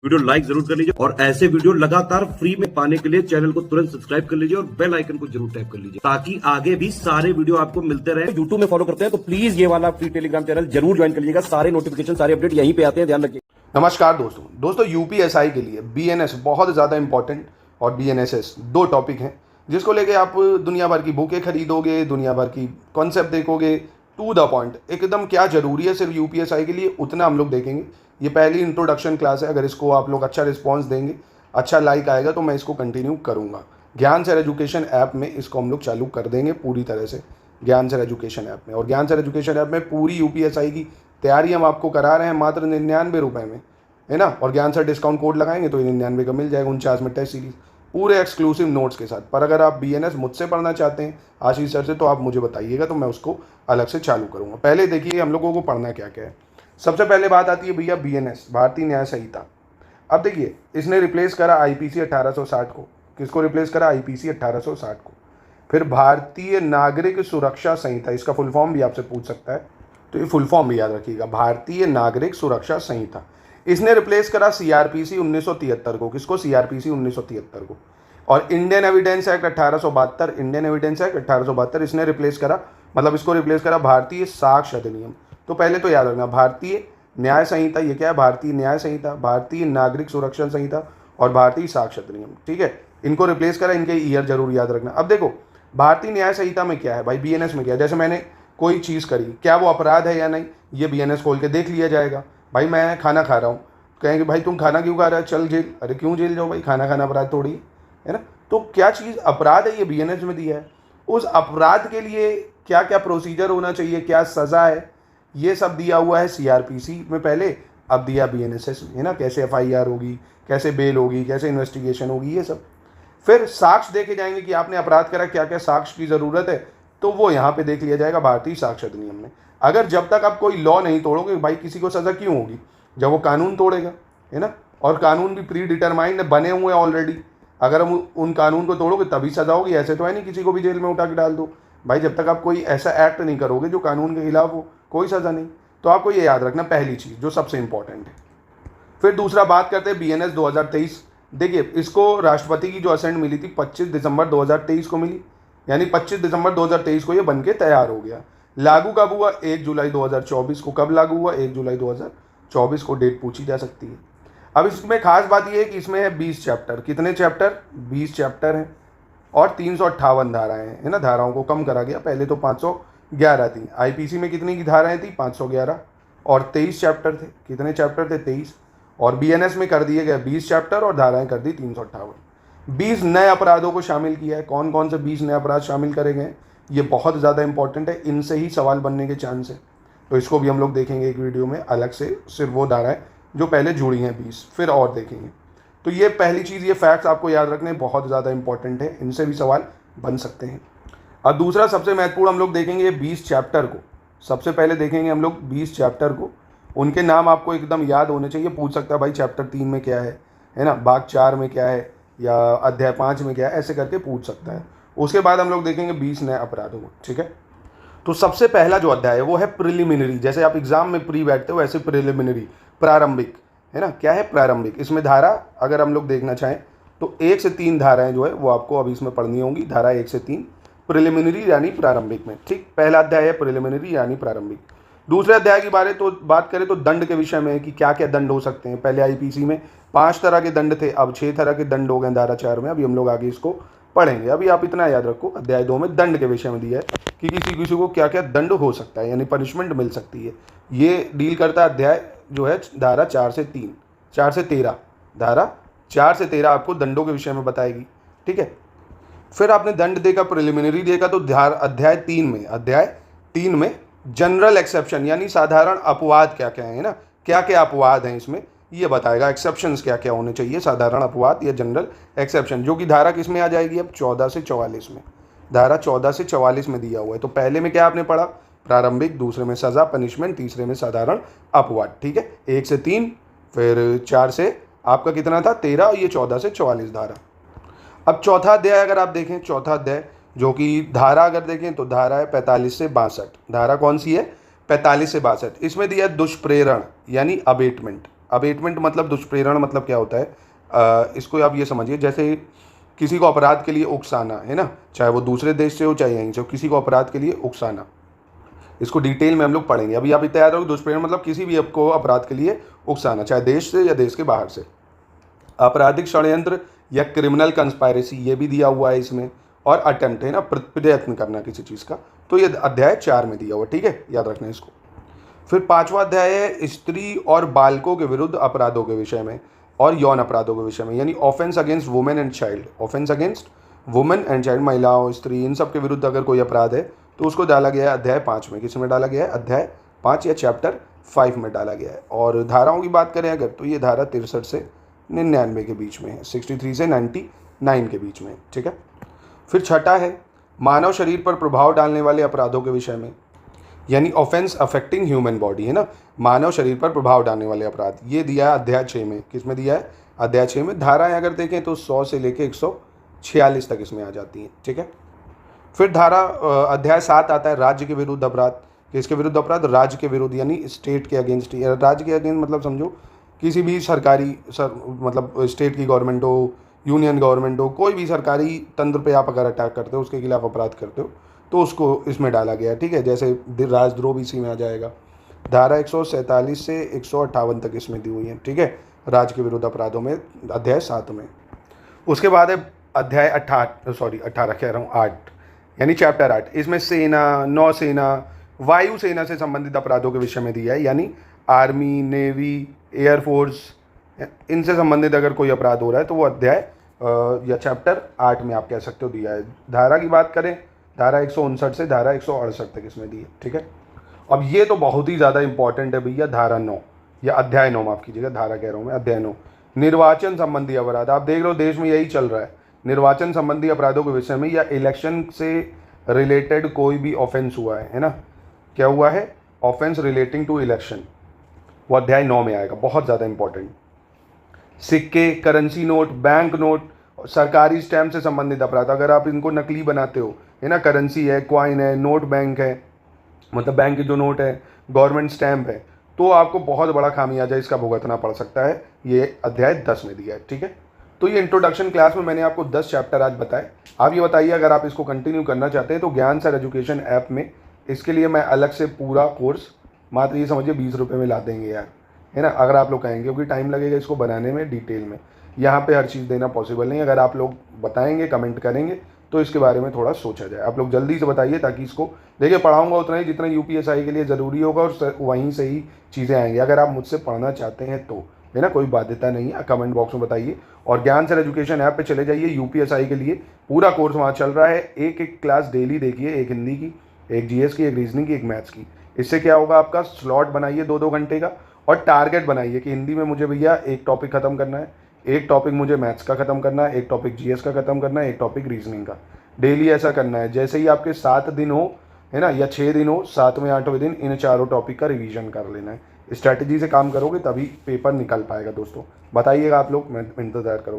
Video like जरूर कर लीजिए और ऐसे वीडियो लगातार फ्री में पाने के लिए चैनल को तुरंत सब्सक्राइब कर लीजिए और बेल आइकन को जरूर टैप कर लीजिए ताकि आगे भी सारे वीडियो आपको मिलते रहे। यूट्यूब में फॉलो करते हैं तो प्लीज ये वाला फ्री टेलीग्राम चैनल जरूर ज्वाइन कर लीजिएगा। सारे नोटिफिकेशन सारे अपडेट यहीं पे आते हैं, ध्यान रखिए। नमस्कार दोस्तों यूपीएसआई के लिए बीएनएस बहुत ज़्यादा इंपॉर्टेंट और बीएनएसएस दो टॉपिक हैं जिसको लेके आप दुनिया भर की बुकें खरीदोगे, दुनिया भर की कॉन्सेप्ट देखोगे। टू द पॉइंट एकदम क्या ज़रूरी है सिर्फ यूपीएसआई के लिए उतना हम लोग देखेंगे। ये पहली इंट्रोडक्शन क्लास है, अगर इसको आप लोग अच्छा रिस्पॉन्स देंगे, अच्छा लाइक आएगा तो मैं इसको कंटिन्यू करूँगा। ज्ञान सर एजुकेशन ऐप में इसको हम लोग चालू कर देंगे पूरी तरह से, ज्ञान सर एजुकेशन ऐप में। और ज्ञान सर एजुकेशन ऐप में पूरी यूपीएसआई की तैयारी हम आपको करा रहे हैं मात्र 99 रुपये में, है ना। और ज्ञान सर डिस्काउंट कोड लगाएंगे तो 99 का मिल जाएगा 49 में टेस्ट सीरीज पूरे एक्सक्लूसिव नोट्स के साथ। पर अगर आप बीएनएस मुझसे पढ़ना चाहते हैं आशीष सर से तो आप मुझे बताइएगा तो मैं उसको अलग से चालू करूँगा। पहले देखिए हम लोगों को पढ़ना क्या क्या है। सबसे पहले बात आती है भैया बीएनएस, भारतीय न्याय संहिता। अब देखिए इसने रिप्लेस करा आईपीसी 1860 को। किसको रिप्लेस करा? आईपीसी 1860 को। फिर भारतीय नागरिक सुरक्षा संहिता, इसका फुल फॉर्म भी आपसे पूछ सकता है तो ये फुल फॉर्म भी याद रखिएगा, भारतीय नागरिक सुरक्षा संहिता। इसने रिप्लेस करा सीआरपीसी 1973 को। किसको? सीआरपीसी 1973 को। और Indian evidence act 1872, Indian evidence act 1872 इसने रिप्लेस करा, मतलब इसको रिप्लेस करा भारतीय साक्ष्य अधिनियम। तो पहले तो याद रखना भारतीय न्याय संहिता, ये क्या है? भारतीय न्याय संहिता, भारतीय नागरिक सुरक्षा संहिता और भारतीय साक्ष्य अधिनियम, ठीक है। इनको रिप्लेस करा, इनके ईयर जरूर याद रखना। अब देखो भारतीय न्याय संहिता में क्या है भाई, बीएनएस में क्या है। जैसे मैंने कोई चीज़ करी, क्या वो अपराध है या नहीं, ये बीएनएस खोल के देख लिया जाएगा। भाई मैं खाना खा रहा हूँ, कहेंगे भाई तुम खाना क्यों खा रहा है, चल जेल। अरे क्यों जेल जाओ भाई, खाना खाना अपराध थोड़ी है ना। तो क्या चीज़ अपराध है ये बीएनएस में दिया है। उस अपराध के लिए क्या क्या प्रोसीजर होना चाहिए, क्या सज़ा है, ये सब दिया हुआ है सीआरपीसी में पहले, अब दिया बीएनएसएस में, है ना। कैसे एफआईआर होगी, कैसे बेल होगी, कैसे इन्वेस्टिगेशन होगी, ये सब। फिर साक्ष्य देखे जाएंगे कि आपने अपराध करा, क्या क्या साक्ष्य की ज़रूरत है, तो वो यहाँ पे देख लिया जाएगा भारतीय साक्ष्य अधिनियम में। अगर जब तक आप कोई लॉ नहीं तोड़ोगे, भाई किसी को सज़ा क्यों होगी जब वो कानून तोड़ेगा, है ना। और कानून भी प्री डिटरमाइंड बने हुए हैं ऑलरेडी। अगर हम उन कानून को तोड़ोगे तभी सज़ा होगी, ऐसे तो है नहीं किसी को भी जेल में उठा के डाल दो। भाई जब तक आप कोई ऐसा एक्ट नहीं करोगे जो कानून के खिलाफ हो, कोई सज़ा नहीं। तो आपको ये याद रखना पहली चीज़ जो सबसे इंपॉर्टेंट है। फिर दूसरा बात करते हैं बीएनएस 2023। देखिए इसको राष्ट्रपति की जो असेंट मिली थी 25 दिसंबर 2023 को मिली, यानी 25 दिसंबर 2023 को ये बन के तैयार हो गया। लागू कब हुआ? 1 जुलाई 2024 को। कब लागू हुआ? 1 जुलाई 2024 को। डेट पूछी जा सकती है। अब इसमें खास बात यह है कि इसमें है 20 चैप्टर। कितने चैप्टर? 20 चैप्टर हैं और 358 धाराएं हैं, है ना। धाराओं को कम करा गया, पहले तो 511 थी। आईपीसी में कितनी की धाराएं थी? 511 और 23 चैप्टर थे। कितने चैप्टर थे? 23। और बीएनएस में कर दिए गए 20 चैप्टर और धाराएं कर दी 358। 20 नए अपराधों को शामिल किया है। कौन कौन से 20 नए अपराध शामिल करे गए, ये बहुत ज़्यादा इंपॉर्टेंट है, इनसे ही सवाल बनने के चांस है। तो इसको भी हम लोग देखेंगे एक वीडियो में अलग से, सिर्फ वो धाराएं जो पहले जुड़ी हैं 20, फिर और देखेंगे। तो ये पहली चीज़, ये फैक्ट्स आपको याद रखने बहुत ज़्यादा इंपॉर्टेंट है, इनसे भी सवाल बन सकते हैं। और दूसरा सबसे महत्वपूर्ण हम लोग देखेंगे 20 चैप्टर को। सबसे पहले देखेंगे हम लोग 20 चैप्टर को, उनके नाम आपको एकदम याद होने चाहिए। पूछ सकता है भाई चैप्टर 3 में क्या है ना, भाग 4 में क्या है, या अध्याय 5 में क्या है, ऐसे करके पूछ सकता है। उसके बाद हम लोग देखेंगे 20 नए अपराधों को, ठीक है। तो सबसे पहला जो अध्याय है वो है प्रिलिमिनरी। जैसे आप एग्जाम में प्री बैठते हो वैसे प्रिलिमिनरी, प्रारंभिक, है ना। क्या है? प्रारंभिक। इसमें धारा अगर हम लोग देखना चाहें तो 1 से 3 धाराएं जो है वो आपको अभी इसमें पढ़नी होंगी। धारा 1 से 3 प्रिलिमिनरी यानी प्रारंभिक में, ठीक। पहला अध्याय है प्रिलिमिनरी यानी प्रारंभिक। दूसरे अध्याय की बात करें तो दंड के विषय में कि क्या क्या दंड हो सकते हैं। पहले आईपीसी में 5 तरह के दंड थे, अब 6 तरह के दंड हो गए धारा 4 में। अभी हम लोग आगे इसको पढ़ेंगे। अभी आप इतना याद रखो, अध्याय 2 में दंड के विषय में दिया है कि किसी को क्या क्या दंड हो सकता है, यानी पनिशमेंट मिल सकती है। ये डील करता है अध्याय जो है धारा 4 से 13। धारा 4 से 13 आपको दंडों के विषय में बताएगी, ठीक है। फिर आपने दंड देखा, प्रिलिमिनरी देखा, तो अध्याय 3 में जनरल एक्सेप्शन यानी साधारण अपवाद क्या क्या है ना, क्या क्या अपवाद हैं इसमें ये बताएगा। एक्सेप्शंस क्या क्या होने चाहिए, साधारण अपवाद या जनरल एक्सेप्शन, जो कि धारा किस में आ जाएगी अब? 14 से 44 में। धारा 14 से 44 में दिया हुआ है। तो पहले में क्या आपने पढ़ा? प्रारंभिक, दूसरे में सज़ा पनिशमेंट, तीसरे में साधारण अपवाद, ठीक है। 1 से 3, फिर 4 से आपका कितना था? 13, और ये 14 से 44 धारा। अब चौथा अध्याय अगर आप देखें, चौथा अध्याय जो कि धारा अगर देखें तो धारा है 45 से 62। धारा कौन सी है? 45 से 62। इसमें दिया दुष्प्रेरण यानी अबेटमेंट, अबेटमेंट मतलब दुष्प्रेरण मतलब क्या होता है, इसको आप ये समझिए, जैसे किसी को अपराध के लिए उकसाना है ना, चाहे वो दूसरे देश से हो चाहे यहीं से हो, किसी को अपराध के लिए उकसाना, इसको डिटेल में हम लोग पढ़ेंगे। अभी आप तैयार हो, दुष्प्रेरण मतलब किसी भी आपको अपराध के लिए उकसाना, चाहे देश से या देश के बाहर से। आपराधिक षड्यंत्र या क्रिमिनल कंस्पायरेसी ये भी दिया हुआ है इसमें, और अटेम्प्ट है ना, प्रयत्न करना किसी चीज़ का, तो ये अध्याय 4 में दिया हुआ, ठीक है, याद रखना है इसको। फिर 5वां अध्याय है स्त्री और बालकों के विरुद्ध अपराधों के विषय में और यौन अपराधों के विषय में, यानी offence against women and child. Offence against women and child, महिलाओं, स्त्री, इन सब के विरुद्ध अगर कोई अपराध है तो उसको डाला गया है अध्याय 5 में। किसमें डाला गया है? अध्याय 5 या चैप्टर 5 में डाला गया है। और धाराओं की बात करें अगर, तो ये धारा 63 से 99 के बीच में है, 63 से 99 के बीच में, ठीक है। फिर 6ठा है मानव शरीर पर प्रभाव डालने वाले अपराधों के विषय में, यानी ऑफेंस अफेक्टिंग ह्यूमन बॉडी, है ना, मानव शरीर पर प्रभाव डालने वाले अपराध, ये दिया है अध्याय 6 में। किस में दिया है? अध्याय 6 में। धाराएं अगर देखें तो 100 से लेकर 146 तक इसमें आ जाती हैं, ठीक है। फिर अध्याय 7 आता है राज्य के विरुद्ध अपराध। किसके विरुद्ध अपराध? राज्य के विरुद्ध, यानी स्टेट के अगेंस्ट। राज्य के अगेंस्ट मतलब समझो किसी भी सरकारी मतलब स्टेट की गवर्नमेंट हो, यूनियन गवर्नमेंट हो, कोई भी सरकारी तंत्र पे आप अगर अटैक करते हो, उसके खिलाफ अपराध करते हो, तो उसको इसमें डाला गया है, ठीक है। जैसे राजद्रोह भी इसी में आ जाएगा। धारा 147 से 158 तक इसमें दी हुई है, ठीक है, राज्य के विरुद्ध अपराधों में, अध्याय 7 में। उसके बाद है अध्याय 18 कह रहा हूँ, 8, यानी चैप्टर 8। इसमें सेना, नौसेना, वायुसेना से संबंधित अपराधों के विषय में दिया है, यानी आर्मी, नेवी, एयरफोर्स, इनसे संबंधित अगर कोई अपराध हो रहा है तो वो अध्याय या चैप्टर 8 में आप कह सकते हो दिया है। धारा की बात करें, धारा 159 से धारा 168 तक इसमें दी है, ठीक है। अब ये तो बहुत ही ज़्यादा इंपॉर्टेंट है भैया, धारा 9 या अध्याय 9, माफ़ कीजिएगा, धारा कह रहा हूँ मैं, अध्याय 9, निर्वाचन संबंधी अपराध। आप देख लो देश में यही चल रहा है, निर्वाचन संबंधी अपराधों के विषय में, या इलेक्शन से रिलेटेड कोई भी ऑफेंस हुआ है ना, क्या हुआ है? ऑफेंस रिलेटिंग टू इलेक्शन, वो अध्याय 9 में आएगा, बहुत ज़्यादा इंपॉर्टेंट। सिक्के, करेंसी नोट, बैंक नोट, सरकारी स्टैम्प से संबंधित अपराध, अगर आप इनको नकली बनाते हो, है ना, करेंसी है, क्वाइन है, नोट बैंक है, मतलब बैंक की जो नोट है, गवर्नमेंट स्टैम्प है, तो आपको बहुत बड़ा खामियाजा इसका भुगतना पड़ सकता है। ये अध्याय 10 में दिया है, ठीक है। तो ये इंट्रोडक्शन क्लास में मैंने आपको 10 चैप्टर आज बताए। आप ये बताइए अगर आप इसको कंटिन्यू करना चाहते हैं तो ज्ञान सर एजुकेशन ऐप में इसके लिए मैं अलग से पूरा कोर्स, मात्र ये समझिए 20 रुपये में ला देंगे यार, है ना, अगर आप लोग कहेंगे, क्योंकि टाइम लगेगा इसको बनाने में डिटेल में, यहाँ पे हर चीज़ देना पॉसिबल नहीं। अगर आप लोग बताएंगे, कमेंट करेंगे, तो इसके बारे में थोड़ा सोचा जाए। आप लोग जल्दी से बताइए, ताकि इसको देखिए पढ़ाऊंगा उतना ही जितना यूपीएसआई के लिए ज़रूरी होगा, और वहीं से ही चीज़ें आएंगी। अगर आप मुझसे पढ़ना चाहते हैं तो, है ना, कोई बाध्यता नहीं है, कमेंट बॉक्स में बताइए। और ज्ञान सर एजुकेशन ऐप पे चले जाइए, यूपीएसआई के लिए पूरा कोर्स वहाँ चल रहा है। एक क्लास डेली देखिए, एक हिंदी की, एक जीएस की, एक रीजनिंग की, एक मैथ्स की। इससे क्या होगा, आपका स्लॉट बनाइए 2-2 घंटे का, और टारगेट बनाइए कि हिंदी में मुझे भैया एक टॉपिक खत्म करना है, एक टॉपिक मुझे मैथ्स का खत्म करना है, एक टॉपिक जीएस का खत्म करना है, एक टॉपिक रीजनिंग का। डेली ऐसा करना है। जैसे ही आपके 7 दिन हो, है ना, या 6 दिन हो, 7वें 8वें दिन इन चारों टॉपिक का रिवीजन कर लेना है। स्ट्रैटेजी से काम करोगे तभी पेपर निकल पाएगा दोस्तों। बताइएगा आप लोग, मैं इंतज़ार करूँगा।